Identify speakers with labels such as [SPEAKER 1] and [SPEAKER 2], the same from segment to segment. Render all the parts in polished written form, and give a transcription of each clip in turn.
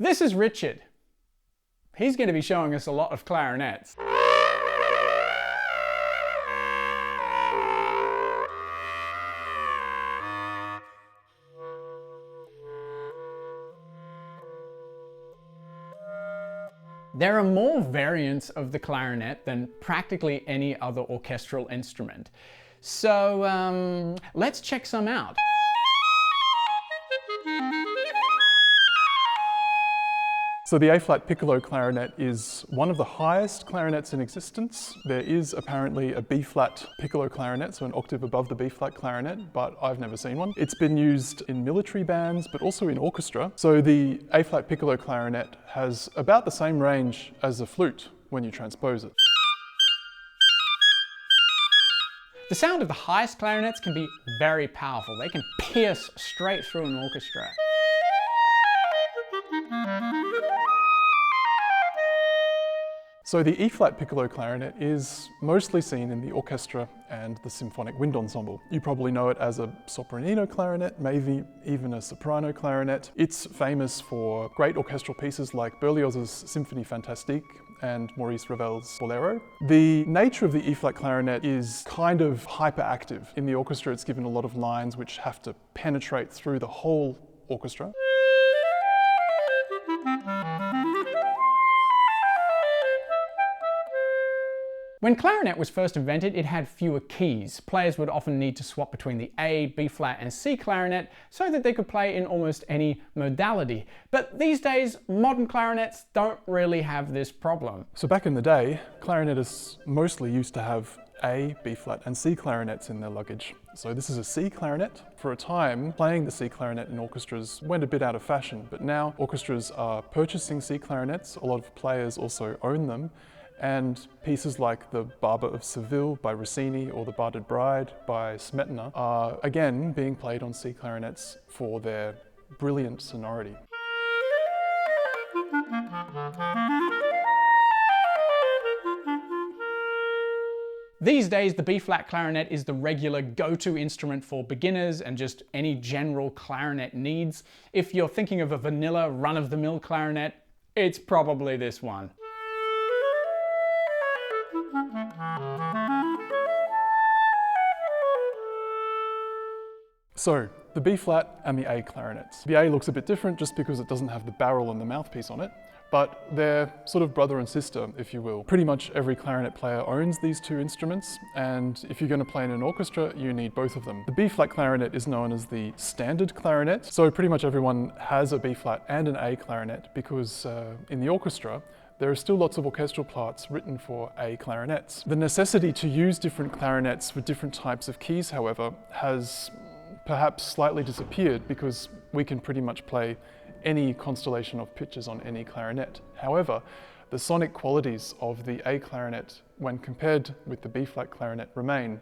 [SPEAKER 1] This is Richard. He's going to be showing us a lot of clarinets. There are more variants of the clarinet than practically any other orchestral instrument. So let's check some out.
[SPEAKER 2] So the A-flat piccolo clarinet is one of the highest clarinets in existence. There is apparently a B-flat piccolo clarinet, so an octave above the B-flat clarinet, but I've never seen one. It's been used in military bands, but also in orchestra. So the A-flat piccolo clarinet has about the same range as a flute when you transpose it.
[SPEAKER 1] The sound of the highest clarinets can be very powerful. They can pierce straight through an orchestra.
[SPEAKER 2] So the E-flat piccolo clarinet is mostly seen in the orchestra and the symphonic wind ensemble. You probably know it as a sopranino clarinet, maybe even a soprano clarinet. It's famous for great orchestral pieces like Berlioz's Symphonie Fantastique and Maurice Ravel's Bolero. The nature of the E-flat clarinet is kind of hyperactive. In the orchestra, it's given a lot of lines which have to penetrate through the whole orchestra.
[SPEAKER 1] When clarinet was first invented, it had fewer keys. Players would often need to swap between the A, B-flat and C clarinet so that they could play in almost any modality. But these days, modern clarinets don't really have this problem.
[SPEAKER 2] So back in the day, clarinetists mostly used to have A, B-flat and C clarinets in their luggage. So this is a C clarinet. For a time, playing the C clarinet in orchestras went a bit out of fashion, but now orchestras are purchasing C clarinets. A lot of players also own them. And pieces like the Barber of Seville by Rossini or the Barded Bride by Smetana are again being played on C clarinets for their brilliant sonority.
[SPEAKER 1] These days, the B-flat clarinet is the regular go-to instrument for beginners and just any general clarinet needs. If you're thinking of a vanilla run-of-the-mill clarinet, it's probably this one.
[SPEAKER 2] So, the B-flat and the A clarinets. The A looks a bit different just because it doesn't have the barrel and the mouthpiece on it, but they're sort of brother and sister, if you will. Pretty much every clarinet player owns these two instruments, and if you're going to play in an orchestra, you need both of them. The B-flat clarinet is known as the standard clarinet, so pretty much everyone has a B-flat and an A clarinet because in the orchestra, there are still lots of orchestral parts written for A clarinets. The necessity to use different clarinets for different types of keys, however, has perhaps slightly disappeared because we can pretty much play any constellation of pitches on any clarinet. However, the sonic qualities of the A clarinet, when compared with the B-flat clarinet, remain.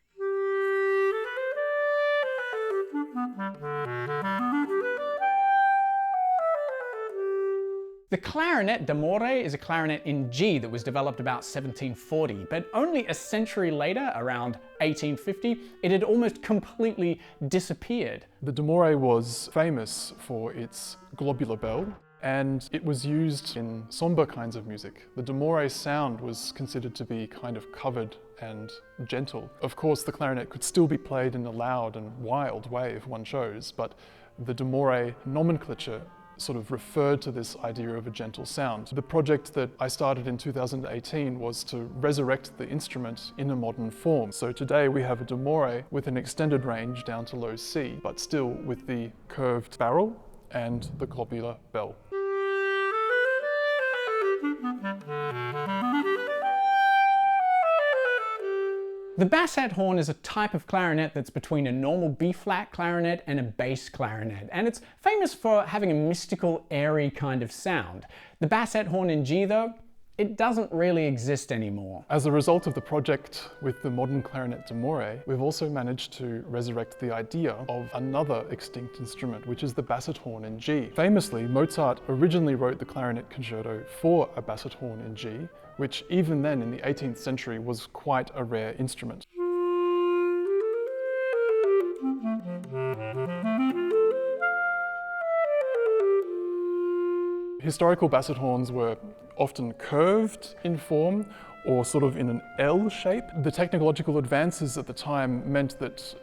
[SPEAKER 1] The clarinet d'amore is a clarinet in G that was developed about 1740, but only a century later, around 1850, it had almost completely disappeared.
[SPEAKER 2] The d'amore was famous for its globular bell, and it was used in somber kinds of music. The d'amore sound was considered to be kind of covered and gentle. Of course, the clarinet could still be played in a loud and wild way if one chose, but the d'amore nomenclature sort of referred to this idea of a gentle sound. The project that I started in 2018 was to resurrect the instrument in a modern form. So today we have a d'amore with an extended range down to low C, but still with the curved barrel and the globular bell.
[SPEAKER 1] The Basset horn is a type of clarinet that's between a normal B-flat clarinet and a bass clarinet, and it's famous for having a mystical, airy kind of sound. The Basset horn in G, though, it doesn't really exist anymore.
[SPEAKER 2] As a result of the project with the modern clarinet d'amore, we've also managed to resurrect the idea of another extinct instrument, which is the Basset horn in G. Famously, Mozart originally wrote the clarinet concerto for a Basset horn in G, which even then in the 18th century was quite a rare instrument. Historical basset horns were often curved in form or sort of in an L shape. The technological advances at the time meant that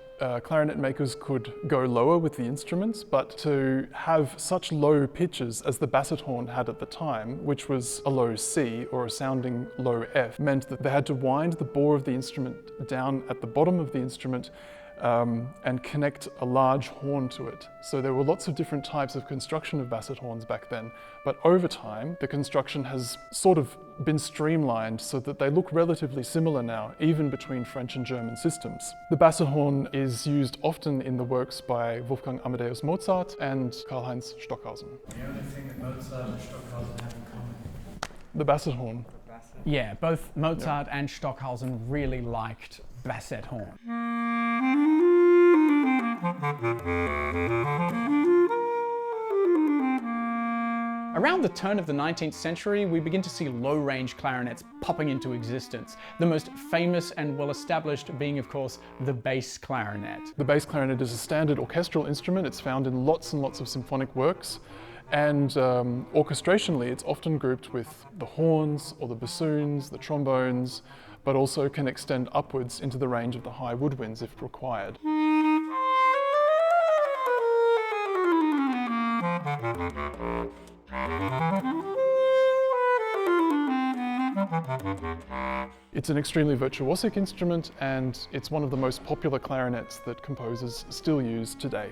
[SPEAKER 2] clarinet makers could go lower with the instruments, but to have such low pitches as the basset horn had at the time, which was a low C or a sounding low F, meant that they had to wind the bore of the instrument down at the bottom of the instrument and connect a large horn to it. So there were lots of different types of construction of basset horns back then, but over time the construction has sort of been streamlined so that they look relatively similar now, even between French and German systems. The basset horn is used often in the works by Wolfgang Amadeus Mozart and Karl-Heinz Stockhausen.
[SPEAKER 3] The only thing that Mozart and Stockhausen have in common?
[SPEAKER 2] The basset horn.
[SPEAKER 1] Yeah, both Mozart and Stockhausen really liked basset horn. Around the turn of the 19th century, we begin to see low-range clarinets popping into existence. The most famous and well-established being, of course, the bass clarinet.
[SPEAKER 2] The bass clarinet is a standard orchestral instrument. It's found in lots and lots of symphonic works. And orchestrationally, it's often grouped with the horns or the bassoons, the trombones, but also can extend upwards into the range of the high woodwinds if required. It's an extremely virtuosic instrument, and it's one of the most popular clarinets that composers still use today.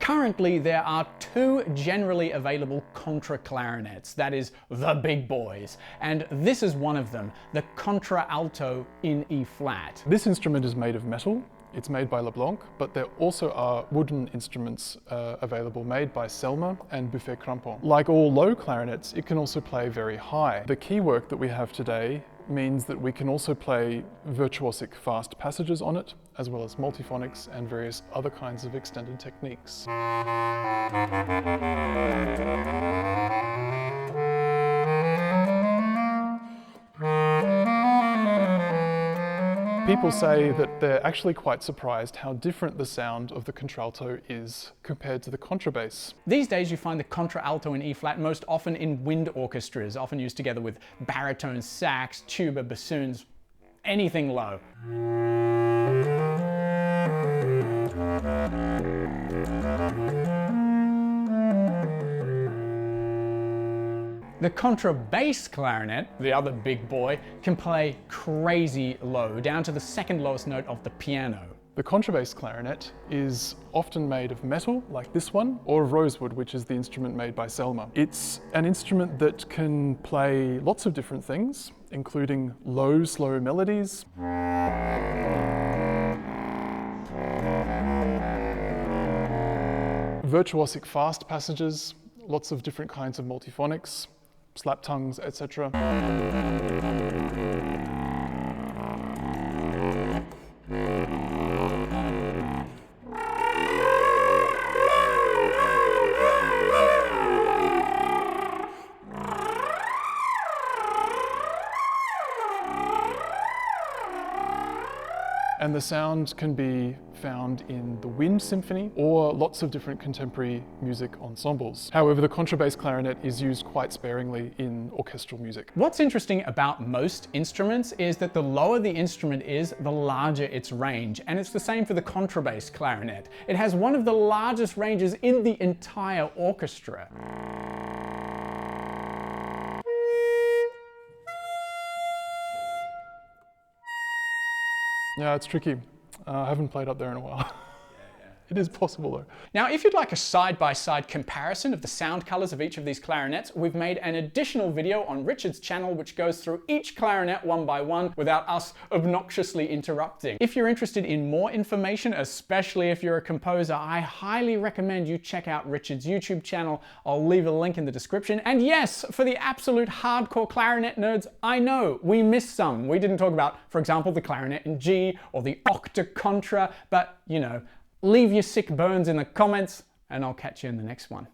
[SPEAKER 1] Currently, there are two generally available contra-clarinets, that is, the big boys, and this is one of them, the Contra-alto in E-flat.
[SPEAKER 2] This instrument is made of metal. It's made by Leblanc, but there also are wooden instruments available made by Selmer and Buffet-Crampon. Like all low clarinets, it can also play very high. The keywork that we have today means that we can also play virtuosic fast passages on it, as well as multiphonics and various other kinds of extended techniques. People say that they're actually quite surprised how different the sound of the contralto is compared to the contrabass.
[SPEAKER 1] These days you find the Contra-alto in E-flat most often in wind orchestras, often used together with baritone sax, tuba, bassoons, anything low. The contrabass clarinet, the other big boy, can play crazy low, down to the second lowest note of the piano.
[SPEAKER 2] The contrabass clarinet is often made of metal, like this one, or rosewood, which is the instrument made by Selmer. It's an instrument that can play lots of different things, including low, slow melodies, virtuosic fast passages, lots of different kinds of multiphonics, slap tongues, etc. And the sound can be found in the wind symphony or lots of different contemporary music ensembles. However, the contrabass clarinet is used quite sparingly in orchestral music.
[SPEAKER 1] What's interesting about most instruments is that the lower the instrument is, the larger its range. And it's the same for the contrabass clarinet. It has one of the largest ranges in the entire orchestra.
[SPEAKER 2] Yeah, it's tricky. I haven't played up there in a while. It is possible though.
[SPEAKER 1] Now, if you'd like a side-by-side comparison of the sound colors of each of these clarinets, we've made an additional video on Richard's channel which goes through each clarinet one by one without us obnoxiously interrupting. If you're interested in more information, especially if you're a composer, I highly recommend you check out Richard's YouTube channel. I'll leave a link in the description. And yes, for the absolute hardcore clarinet nerds, I know we missed some. We didn't talk about, for example, the clarinet in G or the octa-contra, but you know, leave your sick burns in the comments and I'll catch you in the next one.